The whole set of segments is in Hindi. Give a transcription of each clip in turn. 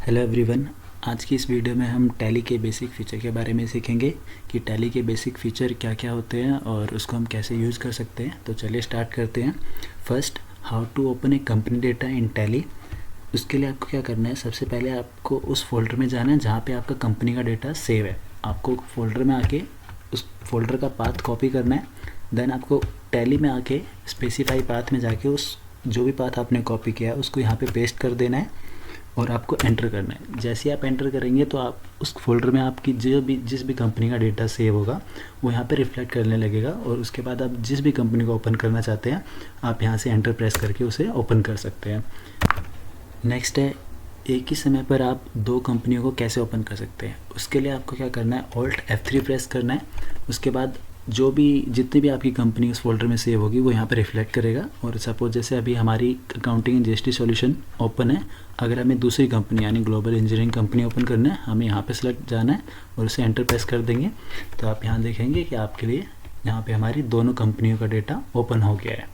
Hello everyone. आज की इस वीडियो में हम टैली के बेसिक फ़ीचर के बारे में सीखेंगे कि टैली के बेसिक फ़ीचर क्या क्या होते हैं और उसको हम कैसे यूज़ कर सकते हैं। तो चलिए स्टार्ट करते हैं। First, how to open a company data in Tally. उसके लिए आपको क्या करना है, सबसे पहले आपको उस फोल्डर में जाना है जहाँ पे आपका कंपनी का डेटा सेव है। आपको फोल्डर में आके उस फोल्डर का पाथ कॉपी करना है। देन आपको टैली में आके स्पेसिफाई पाथ में जाके उस जो भी पाथ आपने कॉपी किया है उसको यहाँ पे पेस्ट कर देना है और आपको एंटर करना है। जैसे ही आप एंटर करेंगे तो आप उस फोल्डर में आपकी जिस भी कंपनी का डेटा सेव होगा वो यहाँ पे रिफ्लेक्ट करने लगेगा और उसके बाद आप जिस भी कंपनी को ओपन करना चाहते हैं आप यहाँ से एंटर प्रेस करके उसे ओपन कर सकते हैं। नेक्स्ट है, एक ही समय पर आप दो कंपनियों को कैसे ओपन कर सकते हैं। उसके लिए आपको क्या करना है, ऑल्ट F3 प्रेस करना है। उसके बाद जो भी जितनी भी आपकी कंपनी उस फोल्डर में सेव होगी वो यहाँ पर रिफ्लेक्ट करेगा। और सपोज जैसे अभी हमारी accounting and GST solution open है, अगर हमें दूसरी कंपनी यानी ग्लोबल इंजीनियरिंग कंपनी ओपन करना है, हमें यहाँ पे सेलेक्ट जाना है और उसे एंटर प्रेस कर देंगे तो आप यहाँ देखेंगे कि आपके लिए यहाँ पे हमारी दोनों कंपनियों का डेटा ओपन हो गया है।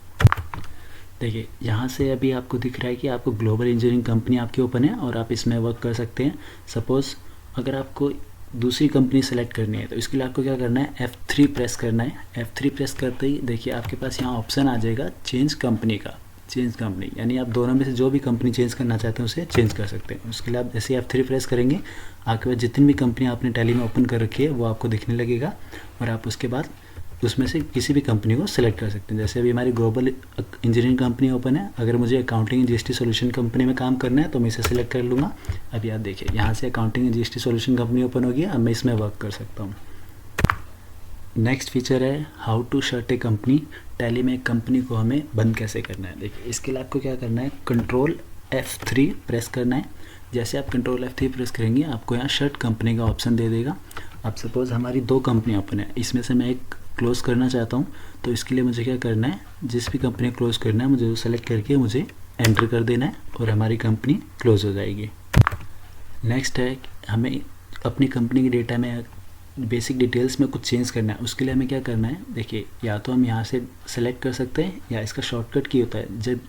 देखिए यहाँ से अभी आपको दिख रहा है कि आपको ग्लोबल इंजीनियरिंग कंपनी आपकी ओपन है और आप इसमें वर्क कर सकते हैं। सपोज़ अगर आपको दूसरी कंपनी सेलेक्ट करनी है तो इसके लिए आपको क्या करना है, F3 प्रेस करना है। F3 प्रेस करते ही देखिए आपके पास यहाँ ऑप्शन आ जाएगा चेंज कंपनी का। चेंज कंपनी यानी आप दोनों में से जो भी कंपनी चेंज करना चाहते हैं उसे चेंज कर सकते हैं। उसके लिए आप जैसे F3 प्रेस करेंगे आपके पास जितनी भी कंपनी आपने टैली में ओपन कर रखी है वो आपको दिखने लगेगा और आप उसके बाद उसमें से किसी भी कंपनी को सिलेक्ट कर सकते हैं। जैसे अभी हमारी ग्लोबल इंजीनियरिंग कंपनी ओपन है, अगर मुझे अकाउंटिंग जीएसटी सॉल्यूशन कंपनी में काम करना है तो मैं इसे सिलेक्ट कर लूँगा। अभी आप देखिए यहाँ से accounting GST solution company open हो गया, अब मैं इसमें वर्क कर सकता हूँ। नेक्स्ट फीचर है how to shut a company. Tally में एक कंपनी को हमें बंद कैसे करना है। देखिए इसके लिए आपको क्या करना है, कंट्रोल F3 प्रेस करना है। जैसे आप कंट्रोल F3 प्रेस करेंगे आपको यहाँ शट कंपनी का ऑप्शन दे देगा। अब सपोज़ हमारी दो कंपनी ओपन है, इसमें से मैं एक क्लोज़ करना चाहता हूँ तो इसके लिए मुझे क्या करना है, जिस भी कंपनी क्लोज़ करना है मुझे वो सेलेक्ट करके मुझे एंटर कर देना है और हमारी कंपनी क्लोज़ हो जाएगी। नेक्स्ट है, हमें अपनी कंपनी के डेटा में बेसिक डिटेल्स में कुछ चेंज करना है। उसके लिए हमें क्या करना है, देखिए या तो हम यहाँ से सेलेक्ट कर सकते हैं या इसका शॉर्टकट की होता है। जब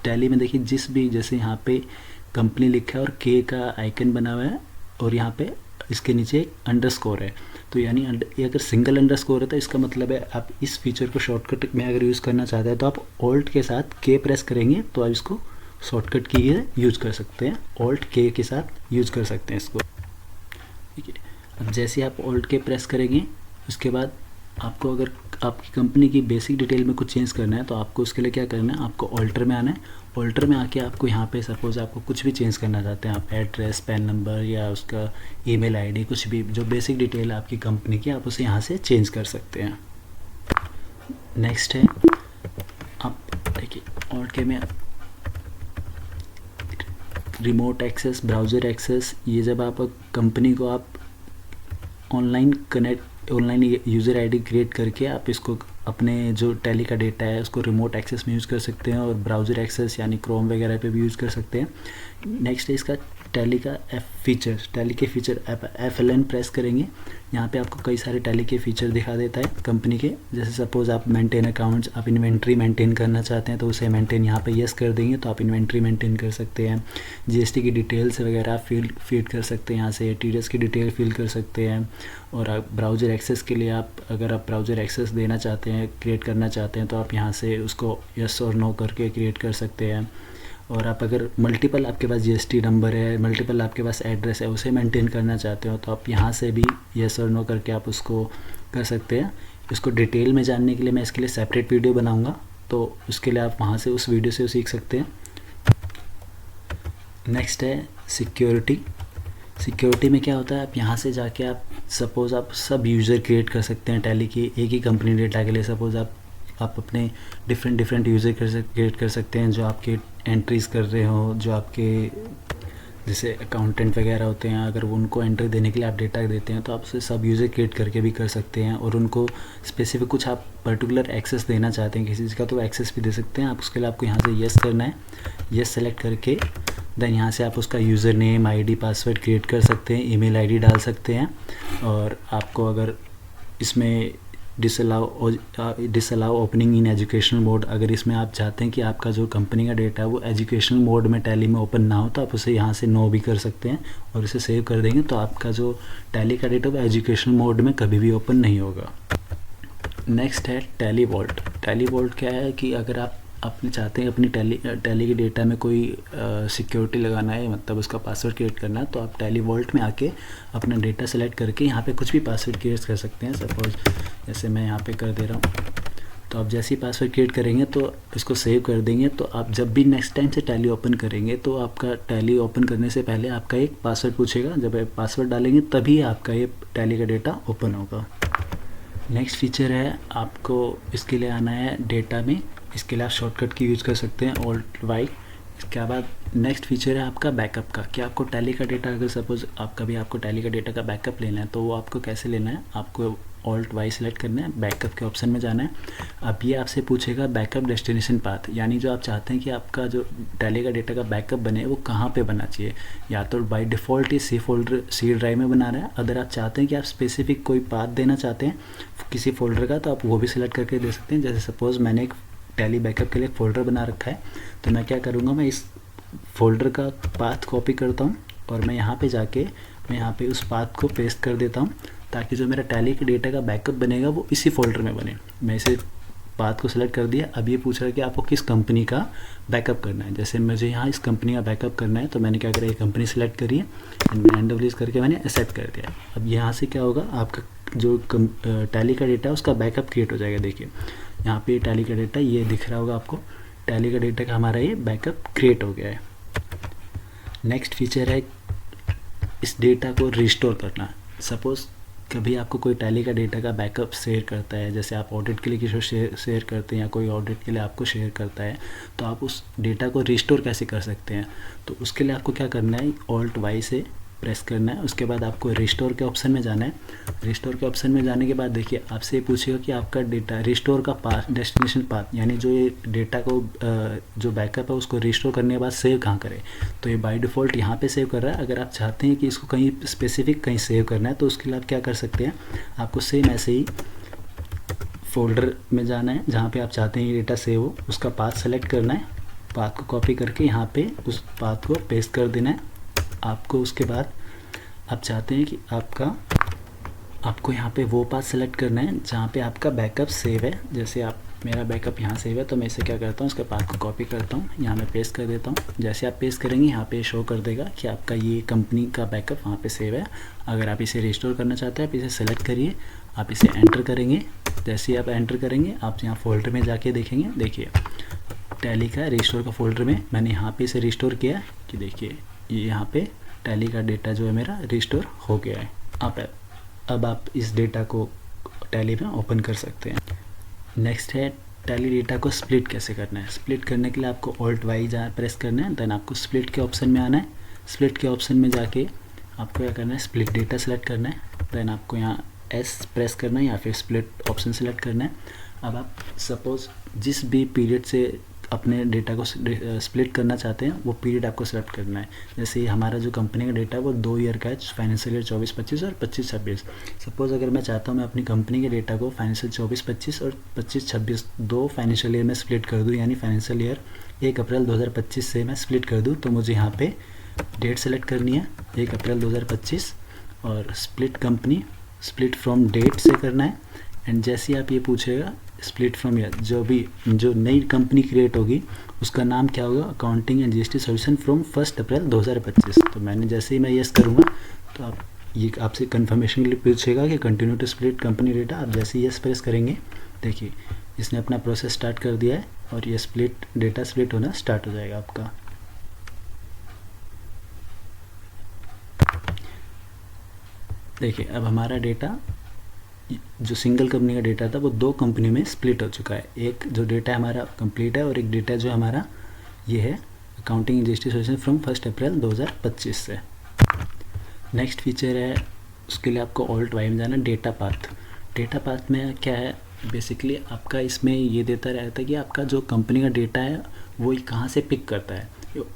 टैली में देखिए जिस भी जैसे यहाँ पे कंपनी लिखा है और के का आइकन बना हुआ है और यहाँ पे इसके नीचे एक अंडरस्कोर है, तो यानी ये अगर सिंगल अंडरस्कोर है तो इसका मतलब है आप इस फीचर को शॉर्टकट में अगर यूज़ करना चाहते हैं तो आप ऑल्ट के साथ के प्रेस करेंगे तो आप इसको शॉर्टकट की यूज़ कर सकते हैं। ऑल्ट के साथ यूज़ कर सकते हैं इसको, ठीक है। अब जैसे आप ऑल्ट के प्रेस करेंगे उसके बाद आपको अगर आपकी कंपनी की बेसिक डिटेल में कुछ चेंज करना है तो आपको उसके लिए क्या करना है, आपको ऑल्टर में आना है। ऑल्टर में आके आपको यहाँ पे सपोज़ आपको कुछ भी चेंज करना चाहते हैं, आप एड्रेस, पैन नंबर या उसका ईमेल आईडी, कुछ भी जो बेसिक डिटेल है आपकी कंपनी की आप उसे यहाँ से चेंज कर सकते हैं। नेक्स्ट है, आप देखिए ऑल्ट के में रिमोट एक्सेस, ब्राउज़र एक्सेस, ये जब आप कंपनी को आप ऑनलाइन यूज़र आईडी क्रिएट करके आप इसको अपने जो टैली का डेटा है उसको रिमोट एक्सेस में यूज़ कर सकते हैं और ब्राउज़र एक्सेस यानी क्रोम वगैरह पे भी यूज़ कर सकते हैं। नेक्स्ट है इसका टैली का टैली के फीचर FLN प्रेस करेंगे। यहाँ पे आपको कई सारे टैली के फीचर दिखा देता है कंपनी के। जैसे सपोज़ आप मेंटेन अकाउंट्स, आप इन्वेंट्री मेंटेन करना चाहते हैं तो उसे मेंटेन यहाँ पे यस कर देंगे तो आप इन्वेंट्री मेंटेन कर सकते हैं। जीएसटी की डिटेल्स वगैरह आप फीड कर सकते हैं, यहाँ से TDS की डिटेल फिल कर सकते हैं। और आप ब्राउज़र एक्सेस के लिए अगर आप ब्राउज़र एक्सेस देना चाहते हैं, क्रिएट करना चाहते हैं तो आप यहाँ से उसको यस और नो करके क्रिएट कर सकते हैं। और आप अगर मल्टीपल आपके पास GST नंबर है, मल्टीपल आपके पास एड्रेस है, उसे मेंटेन करना चाहते हो तो आप यहाँ से भी यस और नो करके आप उसको कर सकते हैं। इसको डिटेल में जानने के लिए मैं इसके लिए सेपरेट वीडियो बनाऊँगा तो उसके लिए आप वहाँ से उस वीडियो से सीख सकते हैं। नेक्स्ट है सिक्योरिटी में क्या होता है, आप यहाँ से जाके आप सपोज़ आप सब यूज़र क्रिएट कर सकते हैं टैली की एक ही कंपनी डेटा के लिए। सपोज़ आप अपने डिफरेंट यूज़र क्रिएट कर सकते हैं जो आपके एंट्रीज़ कर रहे हो, जो आपके जैसे अकाउंटेंट वगैरह होते हैं, अगर वो उनको एंट्री देने के लिए आप डेटा देते हैं तो आप उसे सब यूज़र क्रिएट करके भी कर सकते हैं। और उनको स्पेसिफिक कुछ आप पर्टिकुलर एक्सेस देना चाहते हैं किसी चीज़ का तो एक्सेस भी दे सकते हैं आप। उसके लिए आपको यहाँ से यस करना है, यस सेलेक्ट करके देन यहाँ से आप उसका user name, ID, password create कर सकते हैं, ईमेल ID डाल सकते हैं। और आपको अगर इसमें disallow opening in educational mode. अगर इसमें आप चाहते हैं कि आपका जो कंपनी का डेटा है वो एजुकेशनल मोड में टैली में ओपन ना हो, तो आप उसे यहाँ से नो भी कर सकते हैं और इसे सेव कर देंगे, तो आपका जो टैली का डेटा वो एजुकेशनल मोड में कभी भी ओपन नहीं होगा। नेक्स्ट है टैली वॉल्ट। टैली वॉल्ट क्या है कि अगर आप अपने चाहते हैं अपनी टैली के डेटा में कोई सिक्योरिटी लगाना है, मतलब उसका पासवर्ड क्रिएट करना है, तो आप टैली वॉल्ट में आके अपना डेटा सेलेक्ट करके यहाँ पे कुछ भी पासवर्ड क्रिएट कर सकते हैं। सपोज जैसे मैं यहाँ पे कर दे रहा हूँ, तो आप जैसे ही पासवर्ड क्रिएट करेंगे तो इसको सेव कर देंगे, तो आप जब भी नेक्स्ट टाइम से टैली ओपन करेंगे तो आपका टैली ओपन करने से पहले आपका एक पासवर्ड पूछेगा। जब आप पासवर्ड डालेंगे तभी आपका ये टैली का डेटा ओपन होगा। नेक्स्ट फीचर है, आपको इसके लिए आना है डेटा में। इसके लिए आप शॉर्टकट की यूज़ कर सकते हैं Alt Y। इसके बाद नेक्स्ट फीचर है आपका बैकअप का। कि आपको टैली का डेटा, अगर सपोज आपको टैली का डेटा का बैकअप लेना है, तो वो आपको कैसे लेना है, आपको Alt Y सेलेक्ट करना है, बैकअप के ऑप्शन में जाना है। अब ये आपसे पूछेगा बैकअप डेस्टिनेशन पाथ, यानी जो आप चाहते हैं कि आपका जो टैली का डेटा का बैकअप बने वो कहाँ पे बनना चाहिए। या तो बाय डिफ़ॉल्ट ये सी ड्राइव में बना रहा है। अगर आप चाहते हैं कि आप स्पेसिफिक कोई पाथ देना चाहते हैं किसी फोल्डर का, तो आप वो भी सिलेक्ट करके दे सकते हैं। जैसे सपोज़ मैंने एक टैली बैकअप के लिए एक फ़ोल्डर बना रखा है, तो मैं क्या करूँगा, मैं इस फोल्डर का पाथ कॉपी करता हूँ और मैं यहाँ पे जाके मैं यहाँ पे उस पाथ को पेस्ट कर देता हूँ, ताकि जो मेरा टैली के डेटा का बैकअप बनेगा वो इसी फोल्डर में बने। मैं इसे पाथ को सिलेक्ट कर दिया। अब ये पूछ रहा है कि आपको किस कंपनी का बैकअप करना है। जैसे मुझे यहाँ इस कंपनी का बैकअप करना है, तो मैंने क्या करा, ये कंपनी सेलेक्ट करी है एंड NWS करके मैंने एक्सेप्ट कर दिया। अब यहाँ से क्या होगा, आपका जो टैली का डेटा है उसका बैकअप क्रिएट हो जाएगा। देखिए यहाँ पे टैली का डेटा ये दिख रहा होगा आपको, टैली का डेटा का हमारा ये बैकअप क्रिएट हो गया है। नेक्स्ट फीचर है इस डेटा को रिस्टोर करना। सपोज़ कभी आपको कोई टैली का डेटा का बैकअप शेयर करता है, जैसे आप ऑडिट के लिए किसी को शेयर करते हैं या कोई ऑडिट के लिए आपको शेयर करता है, तो आप उस डेटा को रिस्टोर कैसे कर सकते हैं। तो उसके लिए आपको क्या करना है, Alt Y से प्रेस करना है। उसके बाद आपको रिस्टोर के ऑप्शन में जाना है। रिस्टोर के ऑप्शन में जाने के बाद देखिए आपसे ये पूछेगा कि आपका डेटा रिस्टोर का पाथ, डेस्टिनेशन पाथ, यानी जो ये डेटा को जो बैकअप है उसको रिस्टोर करने के बाद सेव कहाँ करें। तो ये बाय डिफ़ॉल्ट यहाँ पे सेव कर रहा है। अगर आप चाहते हैं कि इसको कहीं स्पेसिफिक कहीं सेव करना है, तो उसके लिए आप क्या कर सकते हैं, आपको सेम ऐसे ही फोल्डर में जाना है जहाँ पे आप चाहते हैं ये डेटा सेव हो, उसका पाथ सेलेक्ट करना है, पाथ को कॉपी करके यहाँ पे उस पाथ को पेस्ट कर देना है आपको। उसके बाद आप चाहते हैं कि आपको यहाँ पे वो पाथ सेलेक्ट करना है जहाँ पे आपका बैकअप सेव है। जैसे आप मेरा बैकअप यहाँ सेव है, तो मैं इसे क्या करता हूँ, उसके पाथ को कॉपी करता हूँ, यहाँ मैं पेस्ट कर देता हूँ। जैसे आप पेस्ट करेंगे यहाँ पे शो कर देगा कि आपका ये कंपनी का बैकअप वहाँ पे सेव है। अगर आप इसे रिस्टोर करना चाहते हैं, आप इसे सेलेक्ट करिए, आप इसे एंटर करेंगे। जैसे ही आप एंटर करेंगे, आप यहाँ फोल्डर में जाके देखेंगे, देखिए टैली का रिस्टोर का फोल्डर में मैंने यहाँ पे इसे रिस्टोर किया कि देखिए ये यहाँ पे टैली का डेटा जो है मेरा रिस्टोर हो गया है। अब आप इस डेटा को टैली में ओपन कर सकते हैं। नेक्स्ट है टैली डेटा को स्प्लिट कैसे करना है। स्प्लिट करने के लिए आपको Alt Y जहाँ प्रेस करना है, देन आपको स्प्लिट के ऑप्शन में आना है। स्प्लिट के ऑप्शन में जाके आपको क्या करना है, स्प्लिट डेटा सेलेक्ट करना है, देन आपको यहाँ S प्रेस करना है या फिर स्प्लिट ऑप्शन सेलेक्ट करना है। अब आप सपोज़ जिस भी पीरियड से अपने डेटा को स्प्लिट करना चाहते हैं वो पीरियड आपको सेलेक्ट करना है। जैसे हमारा जो कंपनी का डेटा है वो 2 ईयर का है, फाइनेंशियल ईयर 24-25 और 25-26। सपोज़ अगर मैं चाहता हूँ मैं अपनी कंपनी के डेटा को फाइनेंशियल 24-25 और 25-26 दो फाइनेंशियल ईयर में स्प्लिट कर दूँ, यानी फाइनेंशियल ईयर 1 अप्रैल 2025 से मैं स्प्लिट कर दूँ, तो मुझे यहाँ पे डेट सेलेक्ट करनी है 1 अप्रैल 2025 और split company split from date से करना है। एंड जैसे ही आप ये पूछेगा स्प्लिट फ्रॉम ईयर, जो नई कंपनी क्रिएट होगी उसका नाम क्या होगा, accounting and GST solution from 1 अप्रैल 2025। तो मैंने जैसे ही मैं यस करूँगा तो आप ये आपसे कंफर्मेशन के लिए पूछेगा कि continue to split company data. आप जैसे ही यस प्रेस करेंगे, देखिए इसने अपना प्रोसेस स्टार्ट कर दिया है और ये स्प्लिट डेटा स्प्लिट होना स्टार्ट हो जाएगा आपका। देखिए अब हमारा डेटा जो सिंगल कंपनी का डेटा था वो 2 कंपनी में स्प्लिट हो चुका है। एक जो डेटा हमारा कंप्लीट है और एक डेटा जो हमारा ये है accounting and GST solution from 1 अप्रैल 2025 से। नेक्स्ट फीचर है, उसके लिए आपको Alt Y में जाना, डेटा पाथ। डेटा पाथ में क्या है, बेसिकली आपका इसमें ये देता रहता है कि आपका जो कंपनी का डेटा है वो कहाँ से पिक करता है।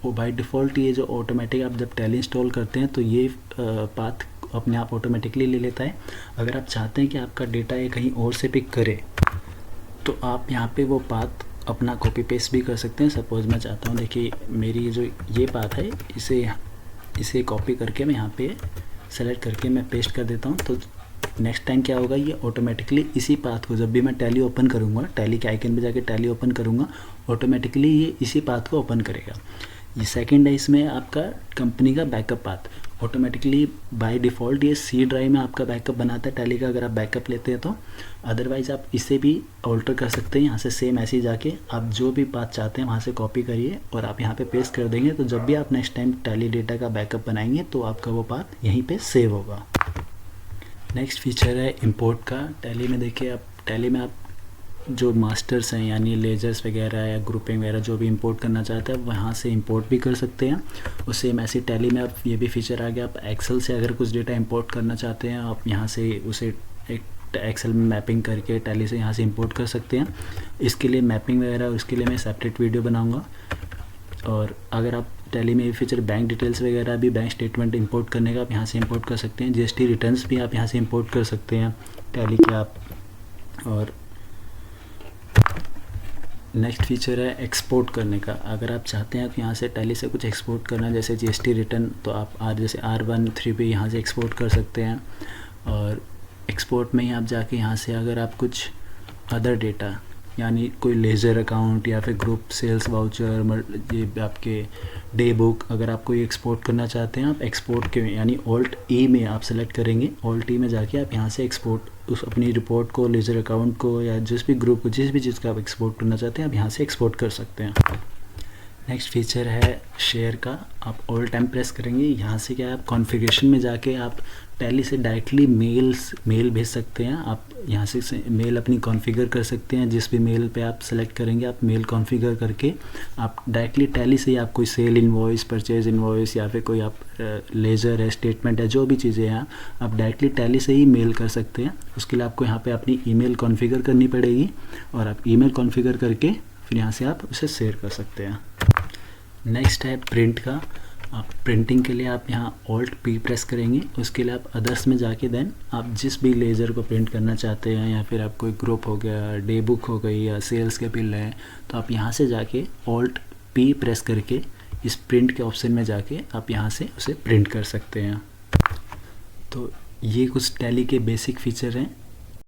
बाय डिफ़ॉल्ट ये जो ऑटोमेटिक आप जब टैली इंस्टॉल करते हैं तो ये पाथ अपने आप ऑटोमेटिकली ले लेता है। अगर आप चाहते हैं कि आपका डेटा ये कहीं और से पिक करे तो आप यहाँ पे वो पाथ अपना कॉपी पेस्ट भी कर सकते हैं। सपोज़ मैं चाहता हूँ, देखिए मेरी जो ये पाथ है इसे कॉपी करके मैं यहाँ पे सेलेक्ट करके मैं पेस्ट कर देता हूँ। तो नेक्स्ट टाइम क्या होगा, ये ऑटोमेटिकली इसी पाथ को जब भी मैं टैली ओपन करूँगा, टैली के आइकन पे जाके टैली ओपन करूँगा, ऑटोमेटिकली ये इसी पाथ को ओपन करेगा। ये सेकंड है, इसमें आपका कंपनी का backup path automatically by default ये सी ड्राइव में आपका बैकअप बनाता है टैली का, अगर आप बैकअप लेते हैं तो। अदरवाइज़ आप इसे भी ऑल्टर कर सकते हैं, यहाँ से सेम ऐसे ही जाके आप जो भी पाथ चाहते हैं वहाँ से कॉपी करिए और आप यहाँ पे पेस्ट कर देंगे। तो जब भी आप नेक्स्ट टाइम टैली डेटा का बैकअप बनाएंगे तो आपका वो पाथ यहीं पे सेव होगा। नेक्स्ट फीचर है इंपोर्ट का। टैली में देखिए, आप टैली में आप जो मास्टर्स हैं यानी लेजर्स वगैरह या ग्रुपिंग वगैरह जो भी इंपोर्ट करना चाहते हैं वहाँ से इंपोर्ट भी कर सकते हैं। और सेम ऐसी टैली में आप ये भी फीचर आ गया, आप एक्सेल से अगर कुछ डेटा इंपोर्ट करना चाहते हैं आप यहाँ से उसे एक एक्सेल में मैपिंग करके टैली से यहाँ से इंपोर्ट कर सकते हैं। इसके लिए मैपिंग वगैरह उसके लिए मैं सेपरेट वीडियो बनाऊँगा। और अगर आप टैली में ये फीचर बैंक डिटेल्स वगैरह भी, बैंक स्टेटमेंट इंपोर्ट करने का आप यहाँ से इंपोर्ट कर सकते हैं। जीएसटी रिटर्न्स भी आप यहाँ से इंपोर्ट कर सकते हैं टैली के आप। और नेक्स्ट फीचर है एक्सपोर्ट करने का। अगर आप चाहते हैं कि यहाँ से टैली से कुछ एक्सपोर्ट करना, जैसे जीएसटी रिटर्न, तो आप जैसे R13 यहाँ से एक्सपोर्ट कर सकते हैं। और एक्सपोर्ट में ही आप जाके यहाँ से अगर आप कुछ अदर डेटा यानी कोई लेजर अकाउंट या फिर ग्रुप सेल्स वाउचर, ये आपके डे बुक, अगर आप कोई एक्सपोर्ट करना चाहते हैं आप एक्सपोर्ट के यानी ऑल्ट ई में आप सेलेक्ट करेंगे। ऑल्ट ई में जाके आप यहाँ से एक्सपोर्ट उस अपनी रिपोर्ट को, लेजर अकाउंट को या जिस भी ग्रुप को, जिस भी चीज़ का आप एक्सपोर्ट करना चाहते हैं आप यहाँ से एक्सपोर्ट कर सकते हैं। नेक्स्ट फीचर है शेयर का। आप ऑल टाइम प्रेस करेंगे, यहाँ से क्या है, आप कॉन्फ़िगरेशन में जाके आप टैली से डायरेक्टली मेल भेज सकते हैं। आप यहाँ से मेल अपनी कॉन्फ़िगर कर सकते हैं। जिस भी मेल पे आप सेलेक्ट करेंगे आप मेल कॉन्फ़िगर करके आप डायरेक्टली टैली से ही आप कोई सेल इनवॉइस, परचेज इनवॉइस या फिर कोई आप लेजर है, स्टेटमेंट है, जो भी चीज़ें हैं आप डायरेक्टली टैली से ही मेल कर सकते हैं। उसके लिए आपको यहाँ पर अपनी ईमेल कॉन्फ़िगर करनी पड़ेगी और आप ईमेल कॉन्फ़िगर करके फिर यहाँ से आप उसे शेयर कर सकते हैं। नेक्स्ट है प्रिंट का। आप प्रिंटिंग के लिए आप यहाँ ऑल्ट पी प्रेस करेंगे, उसके लिए आप अदर्स में जाके देन आप जिस भी लेजर को प्रिंट करना चाहते हैं या फिर आप कोई ग्रुप हो गया, डे बुक हो गई या सेल्स के बिल है, तो आप यहाँ से जाके ऑल्ट पी प्रेस करके इस प्रिंट के ऑप्शन में जाके आप यहाँ से उसे प्रिंट कर सकते हैं। तो ये कुछ टैली के बेसिक फीचर हैं